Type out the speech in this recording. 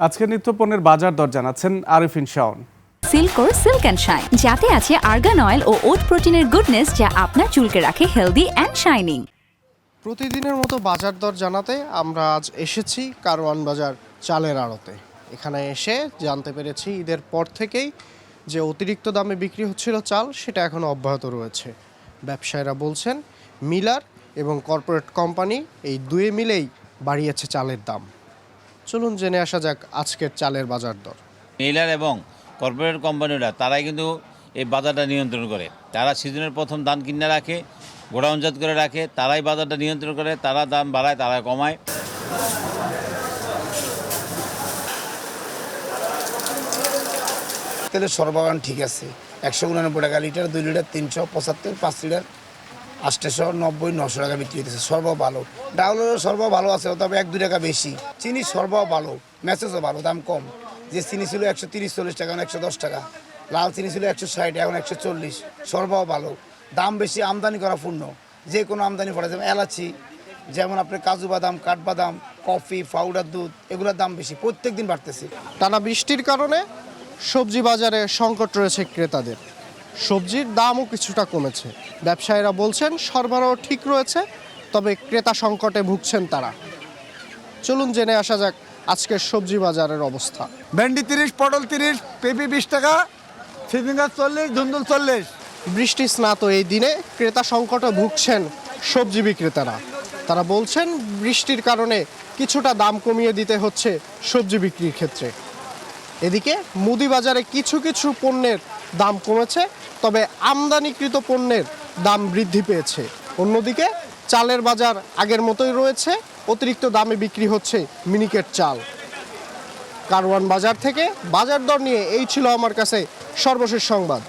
আজকে নিত্যপণ্যের বাজার দর জানাচ্ছেন আরিফিন শাওন। সিল্কোর সিল্ক অ্যান্ড শাইন, যাতে আছে আর্গান অয়েল ও ওট প্রোটিনের গুডনেস, যা আপনার চুলকে রাখে হেলদি অ্যান্ড শাইনিং। প্রতিদিনের মতো বাজার দর জানাতে আমরা আজ এসেছি কারওয়ান বাজার চালের আড়তে। এখানে এসে জানতে পেরেছি ঈদের পর থেকেই যে অতিরিক্ত দামে বিক্রি হচ্ছিল চাল, সেটা এখনও অব্যাহত রয়েছে। ব্যবসায়ীরা বলছেন মিলার এবং কর্পোরেট কোম্পানি এই দুয়ে মিলেই বাড়িয়েছে চালের দাম। চলুন জেনে আসা যাক আজকের চালের বাজার দর। মিলার এবং কর্পোরেট কোম্পানিরা তারাই কিন্তু এই বাজারটা নিয়ন্ত্রণ করে। তারা সিজনের প্রথম ধান কিনে রাখে, গোডাউনজাত করে রাখে, তারাই বাজারটা নিয়ন্ত্রণ করে, তারা দাম বাড়ায়, তারা কমায়। তেলের সরবরাহ ঠিক আছে, 189 টাকা লিটার, 2 লিটার 375, 5 লিটার 890, 900 টাকা বিক্রি হতেছে। সরবরাহ ভালো, ডাউলের সরবরাহ ভালো আছে, তবে 1-2 টাকা বেশি। চিনি সরবরাহ ভালো, ম্যাসেজও ভালো, দাম কম। যে চিনি ছিল 130-40 টাকা, এখন 110 টাকা। লাল চিনি ছিল 160, এখন 140। সরবরাহ ভালো, দাম বেশি, আমদানি করা পূর্ণ। যে কোনো আমদানি পড়ে, যেমন এলাচি, যেমন আপনার কাজু বাদাম, কাঠবাদাম, কফি, পাউডার দুধ, এগুলোর দাম বেশি, প্রত্যেক দিন বাড়তেছে। টানা বৃষ্টির কারণে সবজি বাজারে সংকট রয়েছে ক্রেতাদের। সবজির দামও কিছুটা কমেছে। ব্যবসায়ীরা বলছেন সরবরাহ ঠিক রয়েছে, তবে ক্রেতা সংকটে ভুগছেন তারা। চলুন জেনে আসা যাক আজকের সবজি বাজারের অবস্থা। ভেন্ডি 30, পটল 30, পেঁপে 20 টাকা, সিজিঙ্গা 40, ধুন্দুল 40। বৃষ্টি স্নাত এই দিনে ক্রেতা সংকটে ভুগছেন সবজি বিক্রেতারা। তারা বলছেন বৃষ্টির কারণে কিছুটা দাম কমিয়ে দিতে হচ্ছে সবজি বিক্রির ক্ষেত্রে। এদিকে মুদি বাজারে কিছু কিছু পণ্যের দাম কমেছে, তবে আমদানিকৃত পণ্যের দাম বৃদ্ধি পেয়েছে। অন্যদিকে চালের বাজার আগের মতোই রয়েছে, অতিরিক্ত দামে বিক্রি হচ্ছে মিনিকেট চাল। কারওয়ান বাজার থেকে বাজার দর নিয়ে এই ছিল আমার কাছে সর্বশেষ সংবাদ।